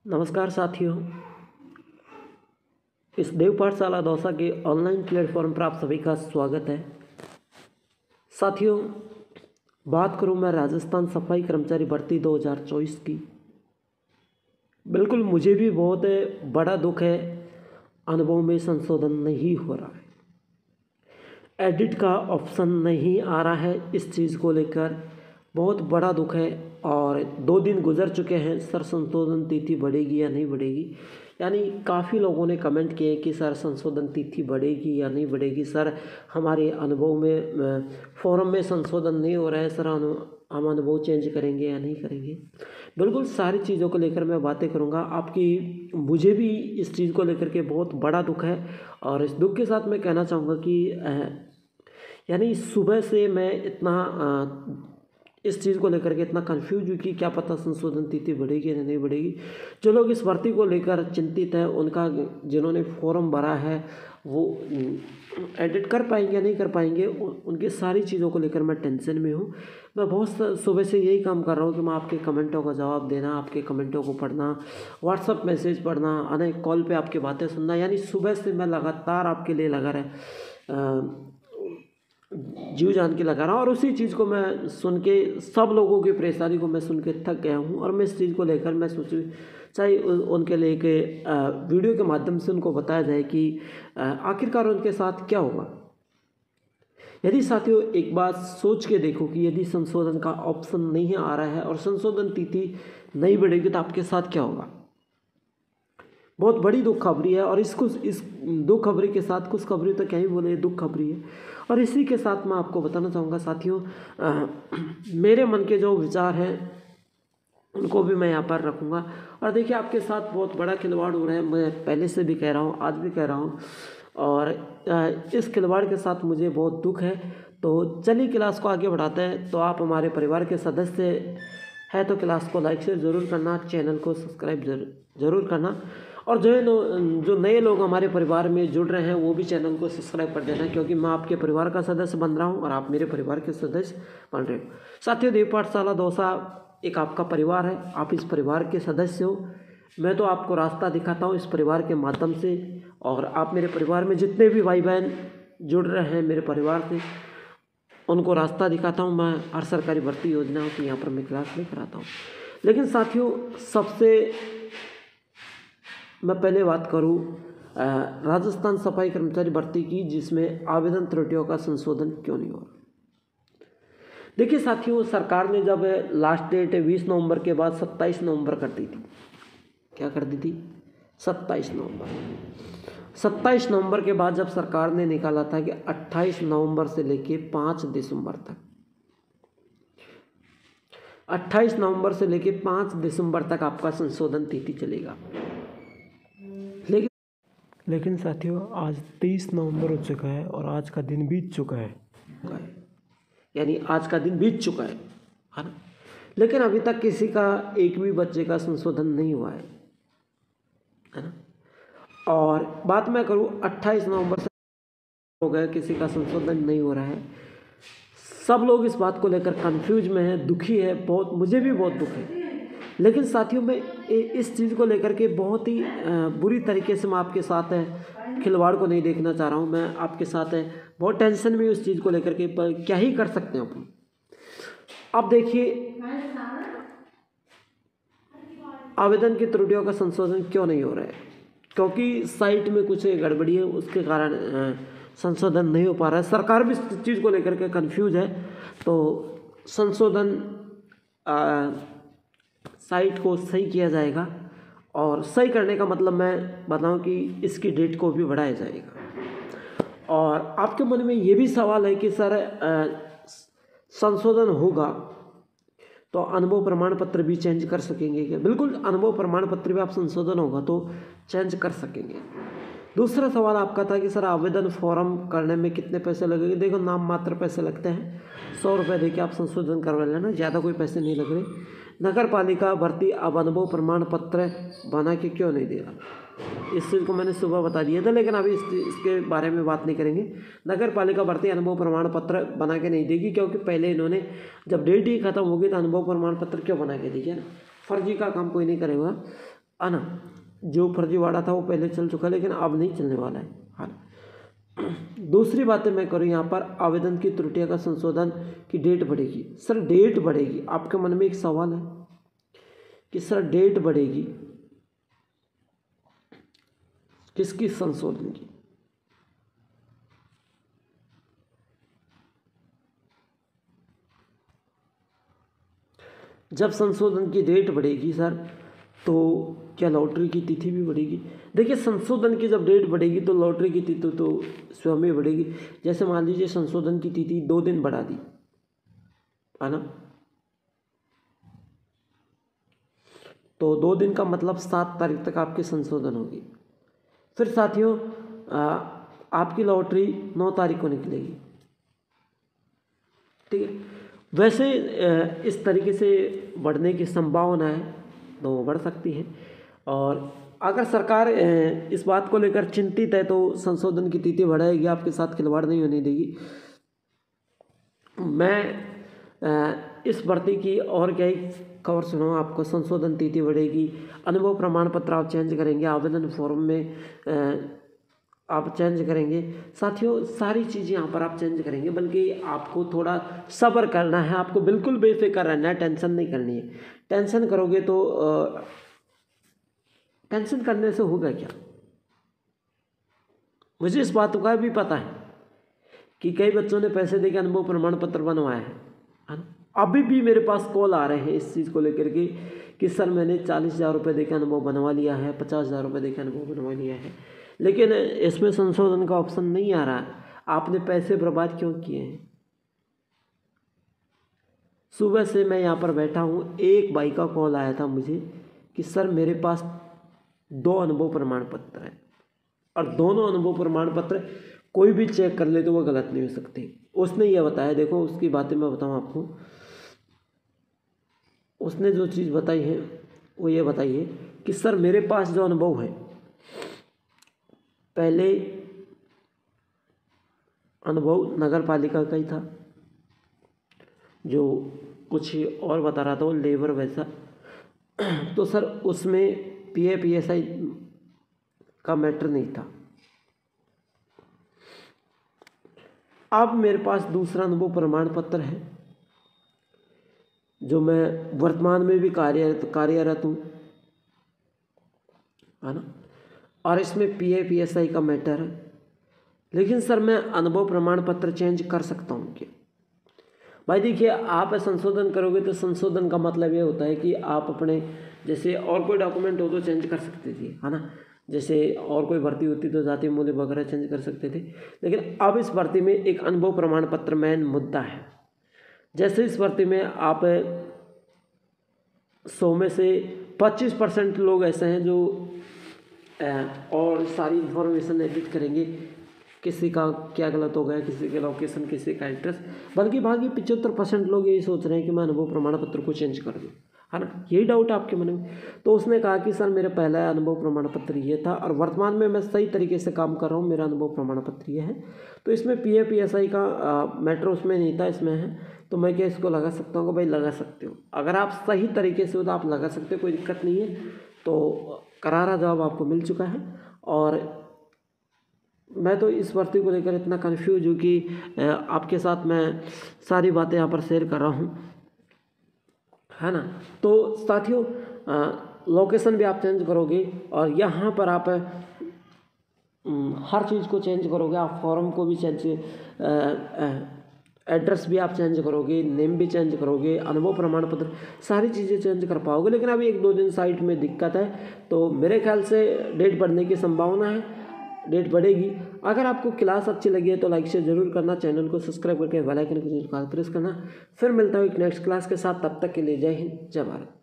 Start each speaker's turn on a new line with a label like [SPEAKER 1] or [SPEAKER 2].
[SPEAKER 1] नमस्कार साथियों, इस देव पाठशाला दौसा के ऑनलाइन प्लेटफॉर्म पर आप सभी का स्वागत है। साथियों, बात करूं मैं राजस्थान सफाई कर्मचारी भर्ती 2024 की। बिल्कुल मुझे भी बहुत बड़ा दुख है, अनुभव में संशोधन नहीं हो रहा है, एडिट का ऑप्शन नहीं आ रहा है। इस चीज़ को लेकर बहुत बड़ा दुख है और 2 दिन गुजर चुके हैं। सर संशोधन तिथि बढ़ेगी या नहीं बढ़ेगी, यानी काफ़ी लोगों ने कमेंट किए कि सर संशोधन तिथि बढ़ेगी या नहीं बढ़ेगी। सर हमारे अनुभव में फॉर्म में संशोधन नहीं हो रहा है, सर हम अनुभव चेंज करेंगे या नहीं करेंगे। बिल्कुल सारी चीज़ों को लेकर मैं बातें करूंगा आपकी। मुझे भी इस चीज़ को लेकर के बहुत बड़ा दुख है और इस दुख के साथ मैं कहना चाहूँगा कि यानी सुबह से मैं इतना इस चीज़ को लेकर के इतना कंफ्यूज हूँ कि क्या पता संशोधन तिथि बढ़ेगी या नहीं बढ़ेगी। जो लोग इस भर्ती को लेकर चिंतित हैं, उनका जिन्होंने फॉर्म भरा है वो एडिट कर पाएंगे या नहीं कर पाएंगे, उनकी सारी चीज़ों को लेकर मैं टेंशन में हूँ। मैं बहुत सुबह से यही काम कर रहा हूँ कि मैं आपके कमेंटों का जवाब देना, आपके कमेंटों को पढ़ना, व्हाट्सअप मैसेज पढ़ना, अनेक कॉल पे आपकी बातें सुनना, यानी सुबह से मैं लगातार आपके लिए लगा रहा जीव जान के लगा रहा हूँ। और उसी चीज़ को मैं सुन के, सब लोगों की परेशानी को मैं सुन के थक गया हूँ और मैं इस चीज़ को लेकर मैं सोचूँ चाहे उनके लेके वीडियो के माध्यम से उनको बताया जाए कि आखिरकार उनके साथ क्या होगा। यदि साथियों एक बात सोच के देखो कि यदि संशोधन का ऑप्शन नहीं आ रहा है और संशोधन तिथि नहीं बढ़ेगी तो आपके साथ क्या होगा। बहुत बड़ी दुख खबरी है और इस दुख खबरी के साथ कुछ खबरी तो क्या ही बोले, दुख खबरी है। और इसी के साथ मैं आपको बताना चाहूँगा साथियों, मेरे मन के जो विचार हैं उनको भी मैं यहाँ पर रखूँगा। और देखिए आपके साथ बहुत बड़ा खिलवाड़ हो रहा है, मैं पहले से भी कह रहा हूँ, आज भी कह रहा हूँ, और इस खिलवाड़ के साथ मुझे बहुत दुख है। तो चलिए क्लास को आगे बढ़ाते हैं। तो आप हमारे परिवार के सदस्य है तो क्लास को लाइक शेयर ज़रूर करना, चैनल को सब्सक्राइब ज़रूर करना, और जो नए लोग हमारे परिवार में जुड़ रहे हैं वो भी चैनल को सब्सक्राइब कर देना, क्योंकि मैं आपके परिवार का सदस्य बन रहा हूं और आप मेरे परिवार के सदस्य बन रहे हो। साथियों, देव पाठशाला दौसा एक आपका परिवार है, आप इस परिवार के सदस्य हो। मैं तो आपको रास्ता दिखाता हूँ इस परिवार के माध्यम से, और आप मेरे परिवार में जितने भी भाई बहन जुड़ रहे हैं मेरे परिवार से, उनको रास्ता दिखाता हूँ। मैं हर सरकारी भर्ती योजनाओं की यहाँ पर मैं क्लास लेकर आता हूँ। लेकिन साथियों, सबसे मैं पहले बात करूँ राजस्थान सफाई कर्मचारी भर्ती की, जिसमें आवेदन त्रुटियों का संशोधन क्यों नहीं हो रहा। देखिए साथियों, सरकार ने जब लास्ट डेट 20 नवंबर के बाद 27 नवंबर कर दी थी। क्या कर दी थी? 27 नवंबर के बाद जब सरकार ने निकाला था कि 28 नवंबर से लेके 5 दिसंबर तक, 28 नवंबर से लेके 5 दिसंबर तक आपका संशोधन तिथि चलेगा। लेकिन साथियों, आज 23 नवंबर हो चुका है और आज का दिन बीत चुका है, यानी आज का दिन बीत चुका है ना। लेकिन अभी तक किसी का एक भी बच्चे का संशोधन नहीं हुआ है ना। और बात मैं करूँ 28 नवंबर से हो गया, किसी का संशोधन नहीं हो रहा है। सब लोग इस बात को लेकर कंफ्यूज में है, दुखी है बहुत, मुझे भी बहुत दुख है। लेकिन साथियों, मैं इस चीज़ को लेकर के बहुत ही बुरी तरीके से मैं आपके साथ खिलवाड़ को नहीं देखना चाह रहा हूँ। मैं आपके साथ बहुत टेंशन में उस चीज़ को लेकर के, पर क्या ही कर सकते हैं अपन। अब देखिए, आवेदन की त्रुटियों का संशोधन क्यों नहीं हो रहा है, क्योंकि साइट में कुछ गड़बड़ी है, उसके कारण संशोधन नहीं हो पा रहा है। सरकार भी इस चीज़ को लेकर के कंफ्यूज है। तो संशोधन साइट को सही किया जाएगा, और सही करने का मतलब मैं बताऊं कि इसकी डेट को भी बढ़ाया जाएगा। और आपके मन में ये भी सवाल है कि सर संशोधन होगा तो अनुभव प्रमाण पत्र भी चेंज कर सकेंगे क्या? बिल्कुल, अनुभव प्रमाण पत्र भी आप संशोधन होगा तो चेंज कर सकेंगे। दूसरा सवाल आपका था कि सर आवेदन फॉर्म करने में कितने पैसे लगेंगे। देखो, नाम मात्र पैसे लगते हैं, 100 रुपये देके आप संशोधन करवा लेना, ज़्यादा कोई पैसे नहीं लग रहे। नगर पालिका भर्ती अब अनुभव प्रमाण पत्र बना के क्यों नहीं दे रहा, इस चीज़ को मैंने सुबह बता दिया था, लेकिन अभी इसके बारे में बात नहीं करेंगे। नगर पालिका भर्ती अनुभव प्रमाण पत्र बना के नहीं देगी, क्योंकि पहले इन्होंने जब डेट ही खत्म होगी तो अनुभव प्रमाण पत्र क्यों बना के देगी ना। फर्जी का काम कोई नहीं करेगा। है ना। जो फर्जीवाड़ा था वो पहले चल चुका, लेकिन अब नहीं चलने वाला है। हाँ, दूसरी बातें मैं करूँ यहाँ पर, आवेदन की त्रुटियों का संशोधन की डेट बढ़ेगी। सर डेट बढ़ेगी, आपके मन में एक सवाल है कि सर डेट बढ़ेगी किसकी, संशोधन की? जब संशोधन की डेट बढ़ेगी सर, तो क्या लॉटरी की तिथि भी बढ़ेगी? देखिए, संशोधन की जब डेट बढ़ेगी तो लॉटरी की तिथि तो स्वयं ही बढ़ेगी। जैसे मान लीजिए संशोधन की तिथि 2 दिन बढ़ा दी, है ना, तो 2 दिन का मतलब 7 तारीख तक आपकी संशोधन होगी। फिर साथियों आपकी लॉटरी 9 तारीख को निकलेगी, ठीक है। वैसे इस तरीके से बढ़ने की संभावना है, तो बढ़ सकती है। और अगर सरकार इस बात को लेकर चिंतित है तो संशोधन की तिथि बढ़ाएगी, आपके साथ खिलवाड़ नहीं होने देगी। मैं इस भर्ती की और क्या ही खबर सुनाऊँ आपको। संशोधन तिथि बढ़ेगी, अनुभव प्रमाण पत्र आप चेंज करेंगे, आवेदन फॉर्म में आप चेंज करेंगे। साथियों सारी चीज़ें यहाँ पर आप चेंज करेंगे, बल्कि आपको थोड़ा सब्र करना है, आपको बिल्कुल बेफिक्र रहना है, टेंशन नहीं करनी है। टेंशन करोगे तो टेंशन करने से होगा क्या? मुझे इस बात का भी पता है कि कई बच्चों ने पैसे देकर अनुभव प्रमाण पत्र बनवाया है ना। अभी भी मेरे पास कॉल आ रहे हैं इस चीज़ को लेकर के कि सर मैंने 40,000 रुपये देकर अनुभव बनवा लिया है, 50,000 रुपये देकर अनुभव बनवा लिया है, लेकिन इसमें संशोधन का ऑप्शन नहीं आ रहा। आपने पैसे बर्बाद क्यों किए हैं? सुबह से मैं यहाँ पर बैठा हूँ, एक भाई का कॉल आया था मुझे कि सर मेरे पास 2 अनुभव प्रमाण पत्र हैं और दोनों अनुभव प्रमाण पत्र कोई भी चेक कर ले तो वो गलत नहीं हो सकते। उसने ये बताया, देखो उसकी बातें मैं बताऊँ आपको, उसने जो चीज़ बताई है वो ये बताई है कि सर मेरे पास जो अनुभव है, पहले अनुभव नगर पालिका का ही था, जो कुछ और बता रहा था वो लेबर वैसा, तो सर उसमें PAPSI का मैटर नहीं था। अब मेरे पास दूसरा अनुभव प्रमाण पत्र है जो मैं वर्तमान में भी कार्यरत हूँ, है ना, और इसमें PAPSI का मैटर है। लेकिन सर मैं अनुभव प्रमाण पत्र चेंज कर सकता हूँ क्या? भाई देखिए, आप संशोधन करोगे तो संशोधन का मतलब ये होता है कि आप अपने जैसे और कोई डॉक्यूमेंट हो तो चेंज कर सकते थे, है ना। जैसे और कोई भर्ती होती तो जाति मूल्य वगैरह चेंज कर सकते थे, लेकिन अब इस भर्ती में एक अनुभव प्रमाण पत्र मेन मुद्दा है। जैसे इस भर्ती में आप 100 में से 25% लोग ऐसे हैं जो और सारी इन्फॉर्मेशन एडिट करेंगे, किसी का क्या गलत हो गया, किसी के लोकेशन, किसी का एड्रेस, बल्कि बाकी 75% लोग यही सोच रहे हैं कि मैं अनुभव प्रमाण पत्र को चेंज कर दूँ, है ना। यही डाउट आपके मन में। तो उसने कहा कि सर मेरा पहला अनुभव प्रमाण पत्र ये था और वर्तमान में मैं सही तरीके से काम कर रहा हूँ, मेरा अनुभव प्रमाण पत्र ये है, तो इसमें PAPSI का मैटर उसमें नहीं था, इसमें है, तो मैं क्या इसको लगा सकता हूँ? भाई लगा सकते हो, अगर आप सही तरीके से हो तो आप लगा सकते हो, कोई दिक्कत नहीं है। तो करारा जवाब आपको मिल चुका है। और मैं तो इस भर्ती को लेकर इतना कंफ्यूज हूँ कि आपके साथ मैं सारी बातें यहाँ पर शेयर कर रहा हूँ, है ना। तो साथियों लोकेशन भी आप चेंज करोगे और यहाँ पर आप हर चीज़ को चेंज करोगे, आप फॉर्म को भी चेंज, एड्रेस भी आप चेंज करोगे, नेम भी चेंज करोगे, अनुभव प्रमाण पत्र, सारी चीज़ें चेंज कर पाओगे। लेकिन अभी 1-2 दिन साइट में दिक्कत है, तो मेरे ख्याल से डेट बढ़ने की संभावना है, डेट बढ़ेगी। अगर आपको क्लास अच्छी लगी है तो लाइक शेयर जरूर करना, चैनल को सब्सक्राइब करके बेल आइकन को जरूर प्रेस करना। फिर मिलता हूँ एक नेक्स्ट क्लास के साथ, तब तक के लिए जय हिंद, जय भारत।